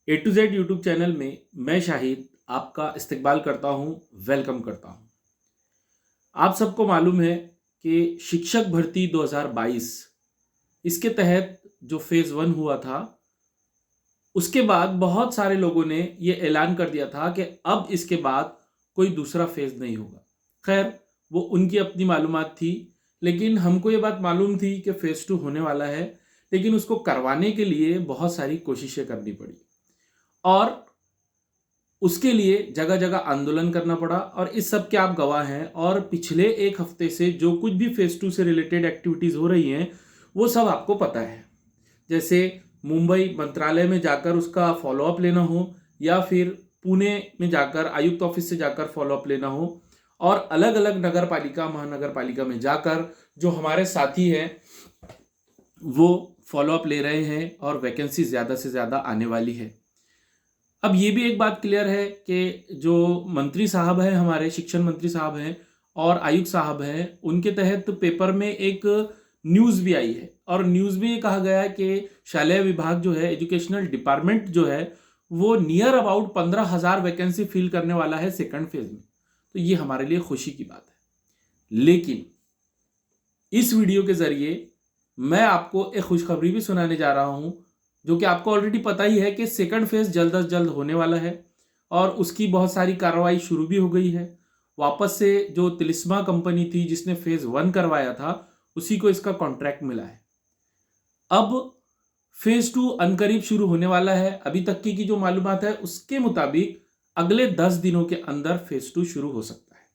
A to Z YouTube channel में मैं शाहिद आपका इस्तकबाल करता हूं, वेलकम करता हूं। आप सबको मालूम है कि शिक्षक भर्ती 2022 इसके तहत जो फेज़ 1 हुआ था, उसके बाद बहुत सारे लोगों ने ये ऐलान कर दिया था कि अब इसके बाद कोई दूसरा फेज़ नहीं होगा। खैर, वो उनकी अपनी मालूमात थी, लेकिन हमको ये बात मालूम थी कि फेज़ 2 होने वाला है, लेकिन उसको करवाने के लिए बहुत सारी कोशिशें करनी पड़ी और उसके लिए जगह-जगह आंदोलन करना पड़ा और इस सब के आप गवाह हैं। और पिछले 1 हफ्ते से जो कुछ भी फेज़ 2 से रिलेटेड एक्टिविटीज़ हो रही हैं, वो सब आपको पता है। जैसे मुंबई मंत्रालय में जाकर उसका फ़ॉलो-अप लेना हो या फिर पुणे में जाकर आयुक्त ऑफ़िस से जाकर फ़ॉलो-अप लेना हो और अलग-अलग नगर पालिका, महानगर पालिका में जाकर जो हमारे साथी हैं, वो फ़ॉलो-अप ले रहे हैं और वैकेंसी ज़्यादा से ज़्यादा आने वाली है। अब ये भी एक बात क्लियर है कि जो मंत्री साहब हैं, हमारे शिक्षण मंत्री साहब हैं और आयुक्त साहब हैं, उनके तहत पेपर में एक न्यूज़ भी आई है और न्यूज़ में ये कहा गया है कि शालेय विभाग जो है, एजुकेशनल डिपार्टमेंट जो है, वो नियर अबाउट 15,000 वैकेंसी फिल करने वाला है सेकंड फेज में। तो ये हमारे लिए खुशी की बात है। लेकिन इस वीडियो के ज़रिए मैं आपको एक खुशखबरी भी सुनाने जा रहा हूं, जो कि आपको ऑलरेडी पता ही है कि सेकंड फेज जल्द अज जल्द होने वाला है और उसकी बहुत सारी कार्रवाई शुरू भी हो गई है। वापस से जो तिलिस्मा कंपनी थी जिसने फेज 1 करवाया था, उसी को इसका कॉन्ट्रैक्ट मिला है। अब फेज 2 अनकरीब शुरू होने वाला है। अभी तक की जो मालूमात है उसके मुताबिक अगले 10 दिनों के अंदर फेज 2 शुरू हो सकता है।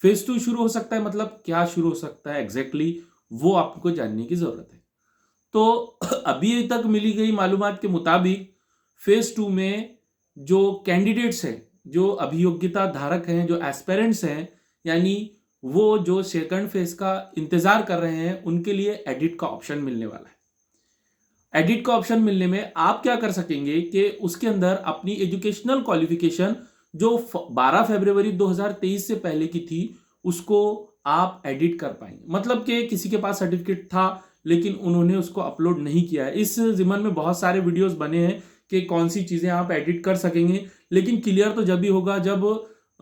फेज 2 शुरू हो सकता है मतलब क्या शुरू हो सकता है एग्जैक्टली, वो आपको जानने की जरूरत है। तो अभी तक मिली गई मालूमात के मुताबिक फेज 2 में जो कैंडिडेट्स हैं, जो अभियोग्यता धारक हैं, जो एस्पेरेंट्स हैं, यानी वो जो सेकंड फेज का इंतजार कर रहे हैं, उनके लिए एडिट का ऑप्शन मिलने वाला है। एडिट का ऑप्शन मिलने में आप क्या कर सकेंगे कि उसके अंदर अपनी एजुकेशनल क्वालिफिकेशन जो 12 फरवरी 2023 से पहले की थी, उसको आप एडिट कर पाएंगे। मतलब कि किसी के पास सर्टिफिकेट था लेकिन उन्होंने उसको अपलोड नहीं किया है। इस जिमन में बहुत सारे वीडियोस बने हैं कि कौन सी चीज़ें आप एडिट कर सकेंगे, लेकिन क्लियर तो जब भी होगा जब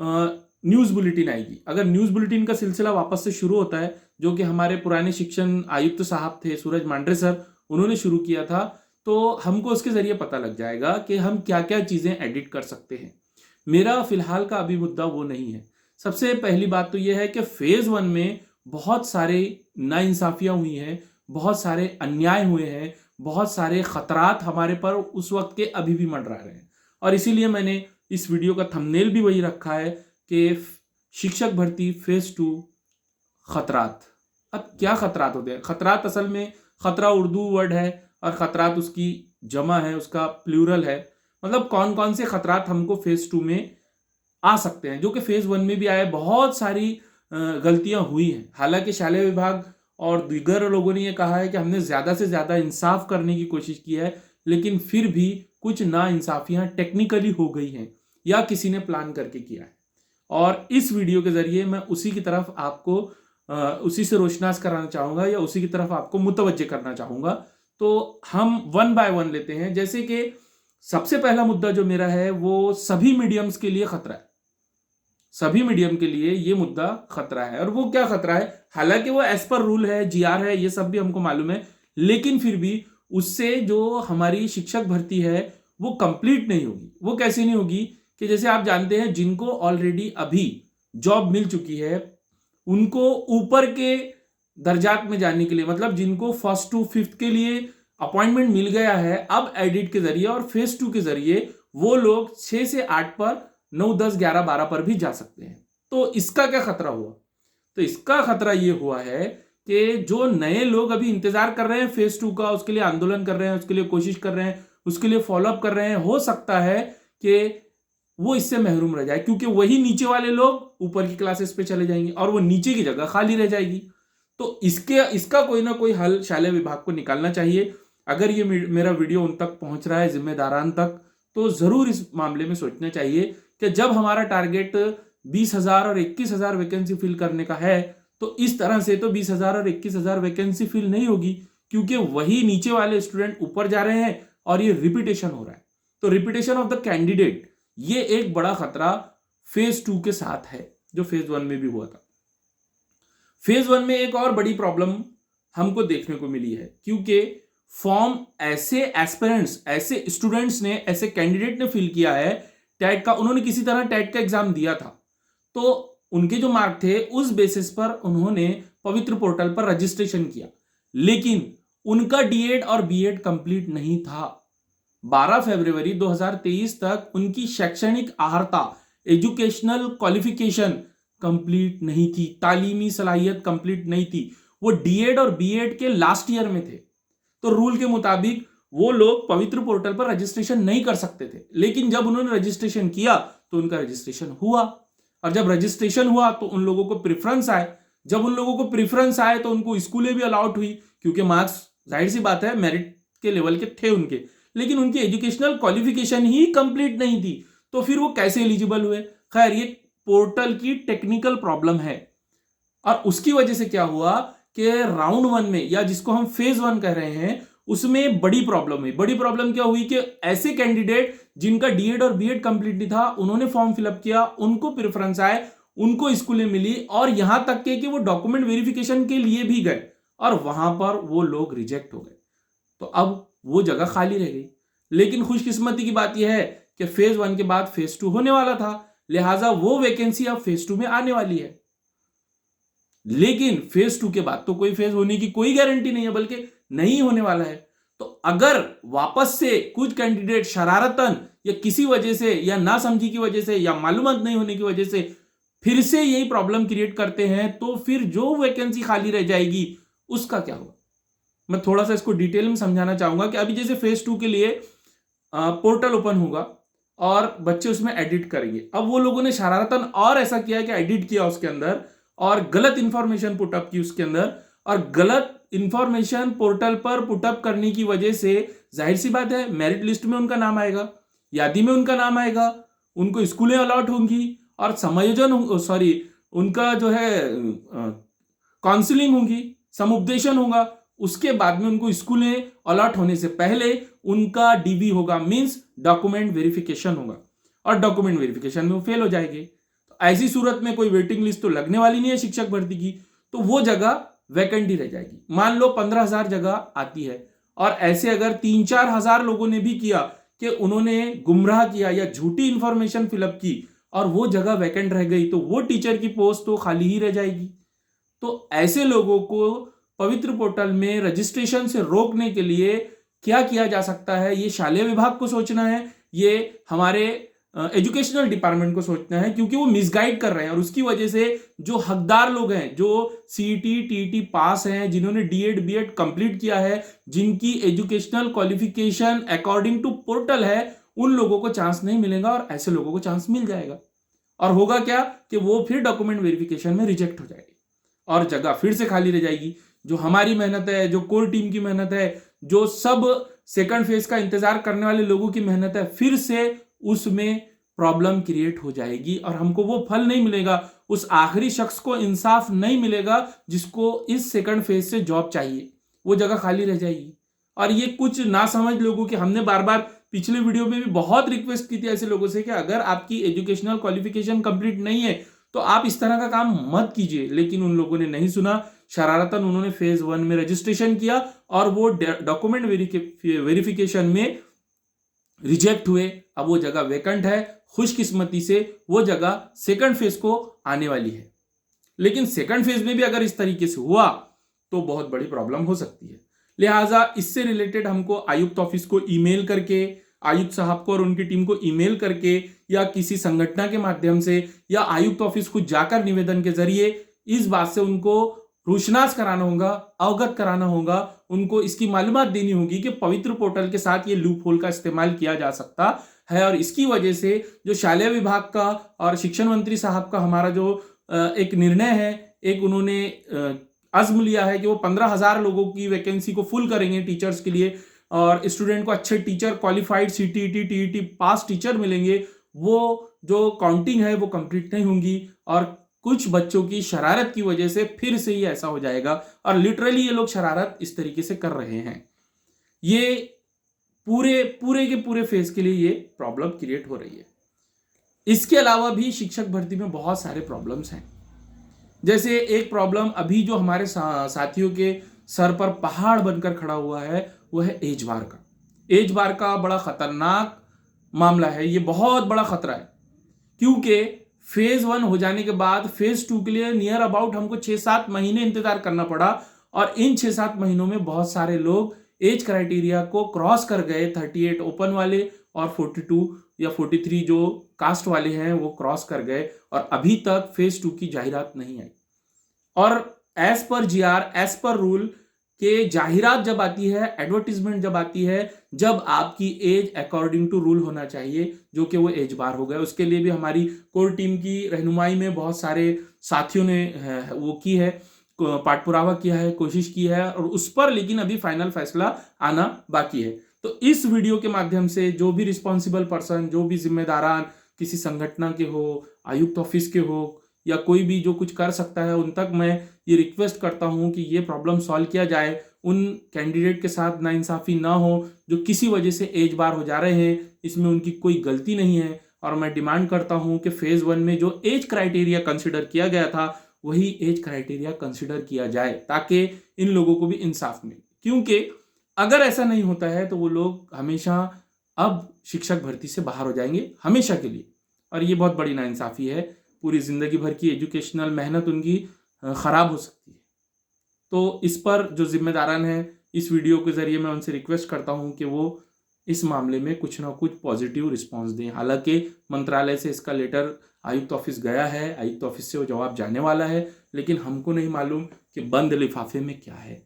न्यूज़ बुलेटिन आएगी। अगर न्यूज़ बुलेटिन का सिलसिला वापस से शुरू होता है, जो कि हमारे पुराने शिक्षण आयुक्त साहब थे सूरज मांढरे सर, उन्होंने शुरू किया था, तो हमको उसके जरिए पता लग जाएगा कि हम क्या क्या चीज़ें एडिट कर सकते हैं। मेरा फिलहाल का अभी मुद्दा वो नहीं है। सबसे पहली बात तो यह है कि फेज 1 में बहुत सारे नाइंसाफियां हुई हैं, बहुत सारे अन्याय हुए हैं, बहुत सारे खतरात हमारे पर उस वक्त के अभी भी मंडरा रहे हैं और इसीलिए मैंने इस वीडियो का थंबनेल भी वही रखा है कि शिक्षक भर्ती फेज 2 खतरात। अब क्या खतरात होते हैं? खतरात असल में खतरा उर्दू वर्ड है और खतरात उसकी जमा है, उसका प्लूरल है। मतलब कौन कौन से खतरात हमको फेज 2 में आ सकते हैं, जो कि फेज 1 में भी आए। बहुत सारी गलतियां हुई हैं। हालांकि शालेय विभाग और दीगर लोगों ने यह कहा है कि हमने ज्यादा से ज्यादा इंसाफ करने की कोशिश की है, लेकिन फिर भी कुछ नाइंसाफियां टेक्निकली हो गई हैं या किसी ने प्लान करके किया है। और इस वीडियो के जरिए मैं उसी की तरफ आपको उसी से रोशनास कराना चाहूंगा या उसी की तरफ आपको मुतवज्जे करना चाहूंगा। तो हम वन बाय वन लेते हैं। जैसे कि सबसे पहला मुद्दा जो मेरा है वो सभी मीडियम्स के लिए खतरा है। सभी मीडियम के लिए ये मुद्दा खतरा है। और वो क्या खतरा है? हालांकि वो एज पर रूल है, जीआर है, ये सब भी हमको मालूम है, लेकिन फिर भी उससे जो हमारी शिक्षक भर्ती है वो कंप्लीट नहीं होगी। वो कैसे नहीं होगी कि जैसे आप जानते हैं, जिनको ऑलरेडी अभी जॉब मिल चुकी है, उनको ऊपर के दर्जात में जाने के लिए, मतलब जिनको फर्स्ट टू फिफ्थ के लिए अपॉइंटमेंट मिल गया है, अब एडिट के जरिए और फेज 2 के जरिए वो लोग 6 से 8 पर, 9, 10, 11, 12 पर भी जा सकते हैं। तो इसका क्या खतरा हुआ? तो इसका खतरा ये हुआ है कि जो नए लोग अभी इंतजार कर रहे हैं फेज 2 का, उसके लिए आंदोलन कर रहे हैं, उसके लिए कोशिश कर रहे हैं, उसके लिए फॉलोअप कर रहे हैं, हो सकता है कि वो इससे महरूम रह जाए, क्योंकि वही नीचे वाले लोग ऊपर की क्लासेस पे चले जाएंगे और वो नीचे की जगह खाली रह जाएगी। तो इसका कोई ना कोई हल शालेय विभाग को निकालना चाहिए। अगर ये मेरा वीडियो उन तक पहुंच रहा है, जिम्मेदारान तक, तो जरूर इस मामले में सोचना चाहिए कि जब हमारा टारगेट 20,000 और 21,000 वैकेंसी फिल करने का है, तो इस तरह से तो 20,000 और 21,000 वैकेंसी फिल नहीं होगी, क्योंकि वही नीचे वाले स्टूडेंट ऊपर जा रहे हैं और ये रिपीटेशन हो रहा है। तो रिपीटेशन ऑफ द कैंडिडेट, ये एक बड़ा खतरा फेज 2 के साथ है, जो फेज 1 में भी हुआ था। फेज 1 में एक और बड़ी प्रॉब्लम हमको देखने को मिली है, क्योंकि फॉर्म ऐसे एस्पिरेंट्स, ऐसे स्टूडेंट्स ने, ऐसे कैंडिडेट ने फिल किया है टैट का, उन्होंने किसी तरह टैट का एग्जाम दिया था, तो उनके जो मार्क थे उस बेसिस पर उन्होंने पवित्र पोर्टल पर रजिस्ट्रेशन किया, लेकिन उनका डीएड और बीएड कंप्लीट नहीं था। 12 फरवरी 2023 तक उनकी शैक्षणिक अर्हता, एजुकेशनल क्वालिफिकेशन कंप्लीट नहीं थी, तालीमी सलाहियत कंप्लीट नहीं थी। वो डीएड और बीएड के लास्ट ईयर में थे, तो रूल के मुताबिक वो लोग पवित्र पोर्टल पर रजिस्ट्रेशन नहीं कर सकते थे। लेकिन जब उन्होंने रजिस्ट्रेशन किया तो उनका रजिस्ट्रेशन हुआ, और जब रजिस्ट्रेशन हुआ तो उन लोगों को प्रेफरेंस आए। जब उन लोगों को प्रेफरेंस आए तो उनको स्कूलें भी अलाउट हुई, क्योंकि मार्क्स जाहिर सी बात है मेरिट के लेवल के थे उनके, लेकिन उनकी एजुकेशनल क्वालिफिकेशन ही कंप्लीट नहीं थी, तो फिर वो कैसे एलिजिबल हुए। खैर, ये पोर्टल की टेक्निकल प्रॉब्लम है, और उसकी वजह से क्या हुआ कि राउंड 1 में, या जिसको हम फेज 1 कह रहे हैं, उसमें बड़ी प्रॉब्लम हुई। बड़ी प्रॉब्लम क्या हुई कि ऐसे कैंडिडेट जिनका डीएड और बीएड कंप्लीट नहीं था, उन्होंने फॉर्म फिलअप किया, उनको प्रेफरेंस आए, उनको स्कूलें मिली, और यहां तक के कि वो डॉक्यूमेंट वेरिफिकेशन के लिए भी गए, और वहां पर वो लोग रिजेक्ट हो गए। तो अब वो जगह खाली रह गई। लेकिन खुशकिस्मती की बात यह है कि फेज 1 के बाद फेज 2 होने वाला था, लिहाजा वो वैकेंसी अब फेज 2 में आने वाली है। लेकिन फेज 2 के बाद तो कोई फेज होने की कोई गारंटी नहीं है, बल्कि नहीं होने वाला है। तो अगर वापस से कुछ कैंडिडेट शरारतन या किसी वजह से, या ना समझी की वजह से, या मालूमात नहीं होने की वजह से फिर से यही प्रॉब्लम क्रिएट करते हैं, तो फिर जो वैकेंसी खाली रह जाएगी उसका क्या होगा। मैं थोड़ा सा इसको डिटेल में समझाना चाहूंगा कि अभी जैसे फेज 2 के लिए पोर्टल ओपन होगा और बच्चे उसमें एडिट करेंगे। अब वो लोगों ने शरारतन और ऐसा किया कि एडिट किया उसके अंदर, और गलत इंफॉर्मेशन पुटअप की उसके अंदर, और गलत इंफॉर्मेशन पोर्टल पर पुटअप करने की वजह से जाहिर सी बात है मेरिट लिस्ट में उनका नाम आएगा, यादी में उनका नाम आएगा, उनको स्कूलें अलॉट होंगी, और समायोजन, सॉरी, उनका जो है काउंसलिंग होगी, समुपदेशन होगा। उसके बाद में उनको स्कूलें अलॉट होने से पहले उनका डीबी होगा, मींस डॉक्यूमेंट वेरिफिकेशन होगा, और डॉक्यूमेंट वेरिफिकेशन में वो फेल हो जाएंगे। तो ऐसी सूरत में कोई वेटिंग लिस्ट तो लगने वाली नहीं है शिक्षक भर्ती की, तो वो जगह वैकेंट ही रह जाएगी। मान लो 15,000 जगह आती है, और ऐसे अगर 3-4 हजार लोगों ने भी किया कि उन्होंने गुमराह किया या झूठी इंफॉर्मेशन फिलअप की, और वो जगह वैकेंट रह गई, तो वो टीचर की पोस्ट तो खाली ही रह जाएगी। तो ऐसे लोगों को पवित्र पोर्टल में रजिस्ट्रेशन से रोकने के लिए क्या किया जा सकता है, ये शालेय विभाग को सोचना है, ये हमारे एजुकेशनल डिपार्टमेंट को सोचना है, क्योंकि वो मिसगाइड कर रहे हैं। और उसकी वजह से जो हकदार लोग हैं, जो सीईटी टीईटी पास हैं, जिन्होंने डीएड बीएड कंप्लीट किया है, जिनकी educational qualification according to portal है, उन लोगों को चांस नहीं मिलेगा, और ऐसे लोगों को चांस मिल जाएगा। और होगा क्या कि वो फिर डॉक्यूमेंट वेरिफिकेशन में रिजेक्ट हो जाएगी, और जगह फिर से खाली रह जाएगी। जो हमारी मेहनत है, जो कोर टीम की मेहनत है, जो सब सेकंड फेज का इंतजार करने वाले लोगों की मेहनत है, फिर से उसमें प्रॉब्लम क्रिएट हो जाएगी, और हमको वो फल नहीं मिलेगा, उस आखिरी शख्स को इंसाफ नहीं मिलेगा जिसको इस सेकंड फेज से जॉब चाहिए, वो जगह खाली रह जाएगी। और ये कुछ ना समझ लोगों की, हमने बार बार पिछले वीडियो में भी बहुत रिक्वेस्ट की थी ऐसे लोगों से कि अगर आपकी एजुकेशनल क्वालिफिकेशन कंप्लीट नहीं है तो आप इस तरह का काम मत कीजिए, लेकिन उन लोगों ने नहीं सुना। शरारतन उन्होंने फेज 1 में रजिस्ट्रेशन किया, और वो डॉक्यूमेंट वेरिफिकेशन में रिजेक्ट हुए। अब वो जगह वैकेंट है, खुशकिस्मती से वो जगह सेकंड फेज को आने वाली है। लेकिन सेकंड फेज में भी अगर इस तरीके से हुआ तो बहुत बड़ी प्रॉब्लम हो सकती है। लिहाजा इससे रिलेटेड हमको आयुक्त ऑफिस को ईमेल करके, आयुक्त साहब को और उनकी टीम को ईमेल करके, या किसी संगठन के माध्यम से, या आयुक्त ऑफिस खुद जाकर निवेदन के जरिए इस बात से उनको रोशनास कराना होगा, अवगत कराना होगा, उनको इसकी मालूमात देनी होगी कि पवित्र पोर्टल के साथ ये लूप होल का इस्तेमाल किया जा सकता है। और इसकी वजह से जो शालेय विभाग का और शिक्षण मंत्री साहब का हमारा जो एक निर्णय है, एक उन्होंने अज़्म लिया है कि वो 15,000 लोगों की वैकेंसी को फुल करेंगे टीचर्स के लिए, और स्टूडेंट को अच्छे teacher, qualified CTET TET pass teacher मिलेंगे, वो जो काउंटिंग है वो कंप्लीट नहीं होंगी, और कुछ बच्चों की शरारत की वजह से फिर से ही ऐसा हो जाएगा। और लिटरली ये लोग शरारत इस तरीके से कर रहे हैं। ये पूरे पूरे के पूरे फेज के लिए ये प्रॉब्लम क्रिएट हो रही है। इसके अलावा भी शिक्षक भर्ती में बहुत सारे प्रॉब्लम्स हैं। जैसे एक प्रॉब्लम अभी जो हमारे साथियों के सर पर पहाड़ बनकर खड़ा हुआ है वो है एज बार का। एज बार का बड़ा खतरनाक मामला है, ये बहुत बड़ा खतरा है, क्योंकि फेज 1 हो जाने के बाद फेज 2 के लिए नियर अबाउट हमको 6-7 महीने इंतजार करना पड़ा, और इन 6-7 महीनों में बहुत सारे लोग एज क्राइटेरिया को क्रॉस कर गए। 38 ओपन वाले और 42 या 43 जो कास्ट वाले हैं वो क्रॉस कर गए, और अभी तक फेज 2 की जाहिरात नहीं आई। और as per GR, as per rule के जाहिरात जब आती है, एडवर्टीजमेंट जब आती है, जब आपकी एज अकॉर्डिंग टू रूल होना चाहिए, जो कि वो एज बार हो गया। उसके लिए भी हमारी कोर टीम की रहनुमाई में बहुत सारे साथियों ने वो की है, पाठ पुरावा किया है, कोशिश की है, और उस पर लेकिन अभी फाइनल फैसला आना बाकी है। तो इस वीडियो के माध्यम से जो भी रिस्पॉन्सिबल पर्सन, जो भी जिम्मेदारान किसी संगठन के हो, आयुक्त ऑफिस के हो, या कोई भी जो कुछ कर सकता है, उन तक मैं ये रिक्वेस्ट करता हूं कि ये प्रॉब्लम सॉल्व किया जाए। उन कैंडिडेट के साथ नाइंसाफी ना हो जो किसी वजह से एज बार हो जा रहे हैं, इसमें उनकी कोई गलती नहीं है। और मैं डिमांड करता हूं कि फेज 1 में जो एज क्राइटेरिया कंसिडर किया गया था वही एज क्राइटेरिया कंसिडर किया जाए, ताकि इन लोगों को भी इंसाफ मिले। क्योंकि अगर ऐसा नहीं होता है तो वो लोग हमेशा अब शिक्षक भर्ती से बाहर हो जाएंगे, हमेशा के लिए, और ये बहुत बड़ी नाइंसाफी है। पूरी जिंदगी भर की एजुकेशनल मेहनत उनकी खराब हो सकती है। तो इस पर जो जिम्मेदारान हैं, इस वीडियो के जरिए मैं उनसे रिक्वेस्ट करता हूं कि वो इस मामले में कुछ ना कुछ पॉजिटिव रिस्पांस दें। हालांकि मंत्रालय से इसका लेटर आयुक्त ऑफिस गया है, आयुक्त ऑफिस से वो जवाब जाने वाला है, लेकिन हमको नहीं मालूम कि बंद लिफाफे में क्या है।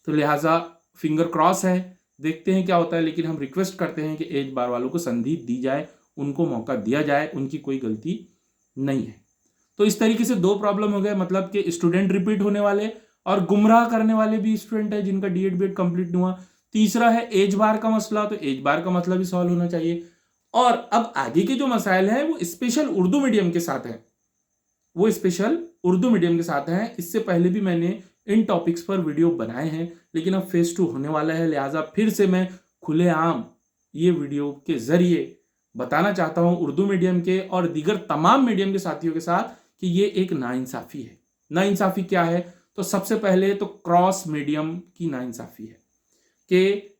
तो लिहाजा फिंगर क्रॉस है, देखते हैं क्या होता है। लेकिन हम रिक्वेस्ट करते हैं कि एज बार वालों को संधि दी जाए, उनको मौका दिया जाए, उनकी कोई गलती नहीं है। तो इस तरीके से दो प्रॉब्लम हो गए, मतलब कि स्टूडेंट रिपीट होने वाले और गुमराह करने वाले भी स्टूडेंट है जिनका डीएड बीएड कंप्लीट नहीं हुआ। तीसरा है एज बार का मसला, तो एज बार का मसला भी सॉल्व होना चाहिए। और अब आगे के जो मसाइल हैं वो स्पेशल उर्दू मीडियम के साथ हैं, वो स्पेशल उर्दू मीडियम के साथ हैं। इससे पहले भी मैंने इन टॉपिक्स पर वीडियो बनाए हैं, लेकिन अब फेज 2 होने वाला है, लिहाजा फिर से मैं खुलेआम ये वीडियो के जरिए बताना चाहता हूं उर्दू मीडियम के और दीगर तमाम मीडियम के साथियों के साथ कि ये एक नाइंसाफी है। नाइंसाफी क्या है? तो सबसे पहले तो क्रॉस मीडियम की नाइंसाफी है कि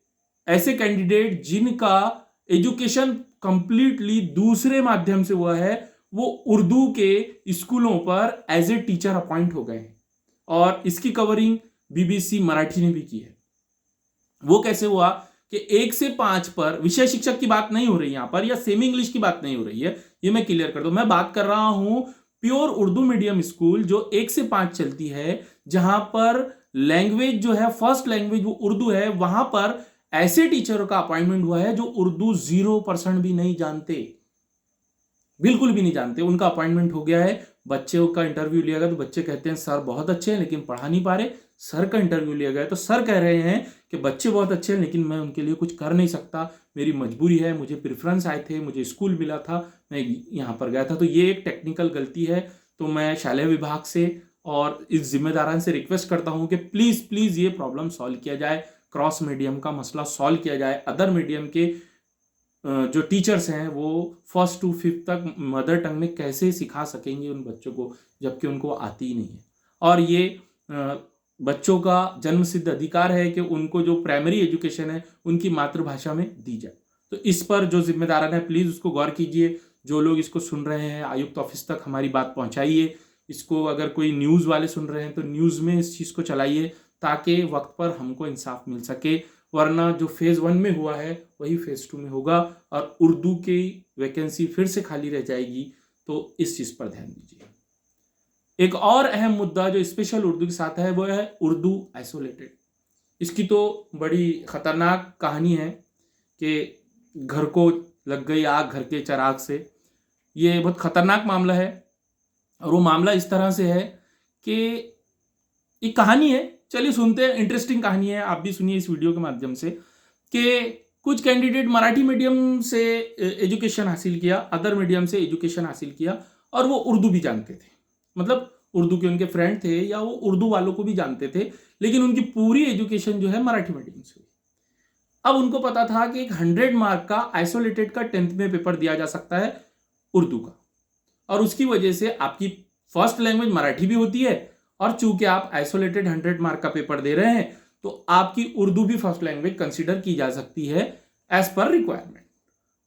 ऐसे कैंडिडेट जिनका एजुकेशन कंप्लीटली दूसरे माध्यम से हुआ है, वो उर्दू के स्कूलों पर एज ए टीचर अपॉइंट हो गए हैं, और इसकी कवरिंग बीबीसी मराठी ने भी की है। वो कैसे हुआ कि 1 से 5 पर विषय शिक्षक की बात नहीं हो रही यहां पर, या सेमी इंग्लिश की बात नहीं हो रही है, ये मैं क्लियर कर दूं। मैं बात कर रहा हूं प्योर उर्दू मीडियम स्कूल जो 1 से 5 चलती है, जहां पर लैंग्वेज जो है, फर्स्ट लैंग्वेज वो उर्दू है। वहां पर ऐसे टीचरों का अपॉइंटमेंट हुआ है जो उर्दू 0% भी नहीं जानते, बिल्कुल भी नहीं जानते। उनका अपॉइंटमेंट हो गया है। बच्चों का इंटरव्यू लिया गया तो बच्चे कहते हैं सर बहुत अच्छे हैं लेकिन पढ़ा नहीं पा रहे। सर का इंटरव्यू लिया गया तो सर कह रहे हैं कि बच्चे बहुत अच्छे हैं लेकिन मैं उनके लिए कुछ कर नहीं सकता, मेरी मजबूरी है, मुझे प्रेफरेंस आए थे, मुझे स्कूल मिला था, मैं यहाँ पर गया था। तो ये एक टेक्निकल गलती है। तो मैं शालेय विभाग से और इस जिम्मेदारान से रिक्वेस्ट करता हूँ कि प्लीज प्लीज ये प्रॉब्लम सॉल्व किया जाए, क्रॉस मीडियम का मसला सॉल्व किया जाए। अदर मीडियम के जो टीचर्स हैं वो 1st to 5th तक मदर टंग में कैसे सिखा सकेंगे उन बच्चों को, जबकि उनको आती ही नहीं है। और ये बच्चों का जन्मसिद्ध अधिकार है कि उनको जो प्राइमरी एजुकेशन है उनकी मातृभाषा में दी जाए। तो इस पर जो जिम्मेदारान है प्लीज उसको गौर कीजिए। जो लोग इसको सुन रहे हैं आयुक्त ऑफिस तक हमारी बात पहुंचाइए। इसको अगर कोई न्यूज़ वाले सुन रहे हैं तो न्यूज़ में इस चीज़ को चलाइए ताकि वक्त पर हमको इंसाफ मिल सके, वरना जो फेज 1 में हुआ है वही फेज 2 में होगा और उर्दू की वैकेंसी फिर से खाली रह जाएगी। तो इस चीज पर ध्यान दीजिए। एक और अहम मुद्दा जो स्पेशल उर्दू के साथ है वो है उर्दू आइसोलेटेड। इसकी तो बड़ी खतरनाक कहानी है कि घर को लग गई आग घर के चिराग से। ये बहुत खतरनाक मामला है और वो मामला इस तरह से है कि एक कहानी है, चलिए सुनते हैं। इंटरेस्टिंग कहानी है, आप भी सुनिए इस वीडियो के माध्यम से। कि कुछ कैंडिडेट मराठी मीडियम से एजुकेशन हासिल किया, अदर मीडियम से एजुकेशन हासिल किया और वो उर्दू भी जानते थे, मतलब उर्दू के उनके फ्रेंड थे या वो उर्दू वालों को भी जानते थे, लेकिन उनकी पूरी एजुकेशन जो है मराठी मीडियम से हुई। अब उनको पता था कि एक 100 मार्क का आइसोलेटेड का 10th में पेपर दिया जा सकता है उर्दू का, और उसकी वजह से आपकी फर्स्ट लैंग्वेज मराठी भी होती है, और चूंकि आप आइसोलेटेड 100 मार्क का पेपर दे रहे हैं तो आपकी उर्दू भी फर्स्ट लैंग्वेज कंसीडर की जा सकती है एज पर रिक्वायरमेंट।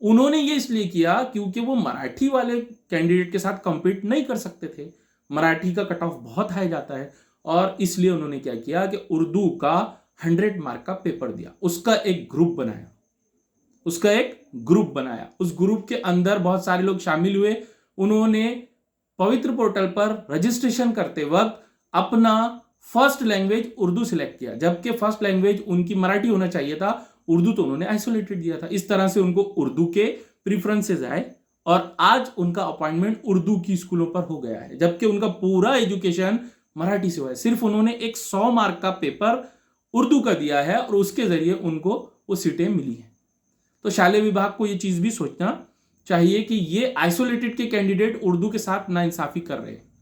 उन्होंने ये इसलिए किया क्योंकि वो मराठी वाले कैंडिडेट के साथ कंपीट नहीं कर सकते थे, मराठी का कट ऑफ बहुत हाई जाता है, और इसलिए उन्होंने क्या किया कि उर्दू का 100 मार्क का पेपर दिया, उसका एक ग्रुप बनाया, उस ग्रुप के अंदर बहुत सारे लोग शामिल हुए। उन्होंने पवित्र पोर्टल पर रजिस्ट्रेशन करते वक्त अपना फर्स्ट लैंग्वेज उर्दू सिलेक्ट किया, जबकि फर्स्ट लैंग्वेज उनकी मराठी होना चाहिए था, उर्दू तो उन्होंने आइसोलेटेड दिया था। इस तरह से उनको उर्दू के प्रीफरेंसेस आए और आज उनका अपॉइंटमेंट उर्दू की स्कूलों पर हो गया है, जबकि उनका पूरा एजुकेशन मराठी से हुआ है। सिर्फ उन्होंने एक 100 मार्क का पेपर उर्दू का दिया है और उसके जरिए उनको वो सीटें मिली हैं। तो शालेय विभाग को ये चीज भी सोचना चाहिए कि ये आइसोलेटेड के कैंडिडेट उर्दू के साथ नाइंसाफी कर रहे हैं।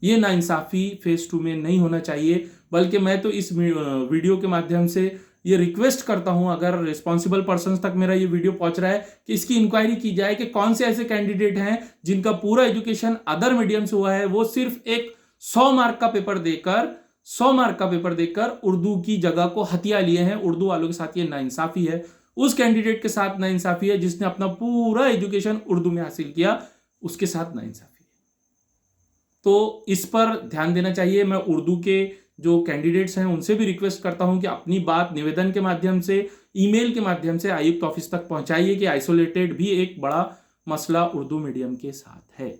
ये नाइंसाफी फेज 2 में नहीं होना चाहिए, बल्कि मैं तो इस वीडियो के माध्यम से ये रिक्वेस्ट करता हूं, अगर रिस्पॉन्सिबल पर्सन तक मेरा ये वीडियो पहुंच रहा है, कि इसकी इंक्वायरी की जाए कि कौन से ऐसे कैंडिडेट हैं जिनका पूरा एजुकेशन अदर मीडियम से हुआ है, वो सिर्फ एक 100 मार्क का पेपर देकर उर्दू की जगह को हथिया लिए हैं। उर्दू वालों के साथ ये नाइंसाफी है, उस कैंडिडेट के साथ नाइंसाफी है जिसने अपना पूरा एजुकेशन उर्दू में हासिल किया, उसके साथ नाइंसाफी है। तो इस पर ध्यान देना चाहिए। मैं उर्दू के जो कैंडिडेट्स हैं उनसे भी रिक्वेस्ट करता हूं कि अपनी बात निवेदन के माध्यम से, ईमेल के माध्यम से आयुक्त ऑफिस तक पहुंचाइए कि आइसोलेटेड भी एक बड़ा मसला उर्दू मीडियम के साथ है।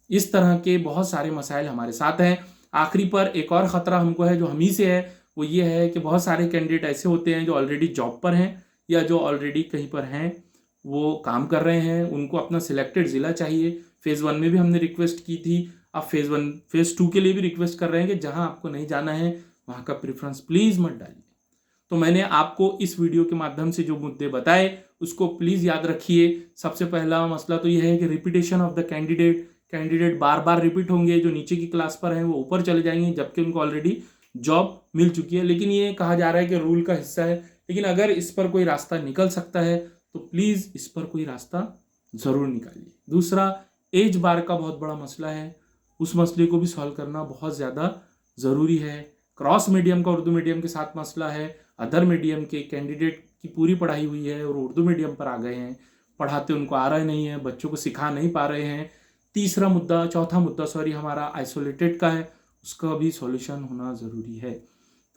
इस तरह के बहुत सारे मसाइल हमारे साथ हैं। आखिरी पर एक और खतरा हमको है जो हम ही से है, वो ये है कि बहुत सारे कैंडिडेट ऐसे होते हैं जो ऑलरेडी जॉब पर हैं या जो ऑलरेडी कहीं पर हैं, वो काम कर रहे हैं, उनको अपना सिलेक्टेड जिला चाहिए। फेज 1 में भी हमने रिक्वेस्ट की थी, अब फेज 2 के लिए भी रिक्वेस्ट कर रहे हैं कि जहां आपको नहीं जाना है वहां का प्रेफरेंस प्लीज मत डालिए। तो मैंने आपको इस वीडियो के माध्यम से जो मुद्दे बताए उसको प्लीज याद रखिए। सबसे पहला मसला तो यह है कि repetition of the candidate bar bar repeat होंगे, जो नीचे की क्लास पर हैं वो ऊपर चले जाएंगे जबकि उनको ऑलरेडी जॉब मिल चुकी है। लेकिन ये कहा जा रहा है कि रूल का हिस्सा है, लेकिन अगर इस पर कोई रास्ता निकल सकता है तो प्लीज इस पर कोई रास्ता जरूर निकालिए। दूसरा, एज बार का बहुत बड़ा मसला है, उस मसले को भी सॉल्व करना बहुत ज़्यादा ज़रूरी है। क्रॉस मीडियम का उर्दू मीडियम के साथ मसला है, अदर मीडियम के कैंडिडेट की पूरी पढ़ाई हुई है और उर्दू मीडियम पर आ गए हैं, पढ़ाते उनको आ रहा नहीं है, बच्चों को सिखा नहीं पा रहे हैं। चौथा मुद्दा हमारा आइसोलेटेड का है, उसका भी सॉल्यूशन होना ज़रूरी है।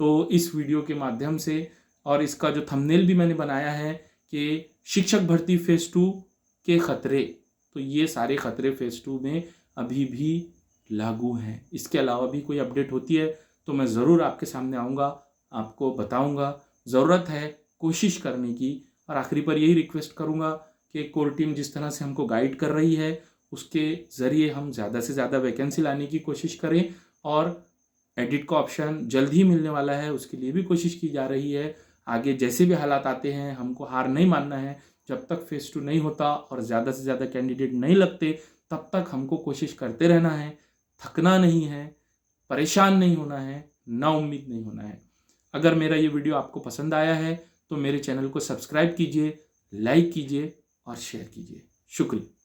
तो इस वीडियो के माध्यम से और इसका जो थंबनेल भी मैंने बनाया है कि शिक्षक भर्ती फेज 2 के खतरे, तो ये सारे खतरे फेज 2 में अभी भी लागू हैं। इसके अलावा भी कोई अपडेट होती है तो मैं ज़रूर आपके सामने आऊँगा, आपको बताऊँगा। ज़रूरत है कोशिश करने की, और आखिरी पर यही रिक्वेस्ट करूँगा कि कोर टीम जिस तरह से हमको गाइड कर रही है उसके ज़रिए हम ज़्यादा से ज़्यादा वैकेंसी लाने की कोशिश करें, और एडिट का ऑप्शन जल्द ही मिलने वाला है, उसके लिए भी कोशिश की जा रही है। आगे जैसे भी हालात आते हैं हमको हार नहीं मानना है। जब तक फेज 2 नहीं होता और ज़्यादा से ज़्यादा कैंडिडेट नहीं लगते तब तक हमको कोशिश करते रहना है, थकना नहीं है, परेशान नहीं होना है, नाउम्मीद नहीं होना है। अगर मेरा ये वीडियो आपको पसंद आया है तो मेरे चैनल को सब्सक्राइब कीजिए, लाइक कीजिए और शेयर कीजिए। शुक्रिया।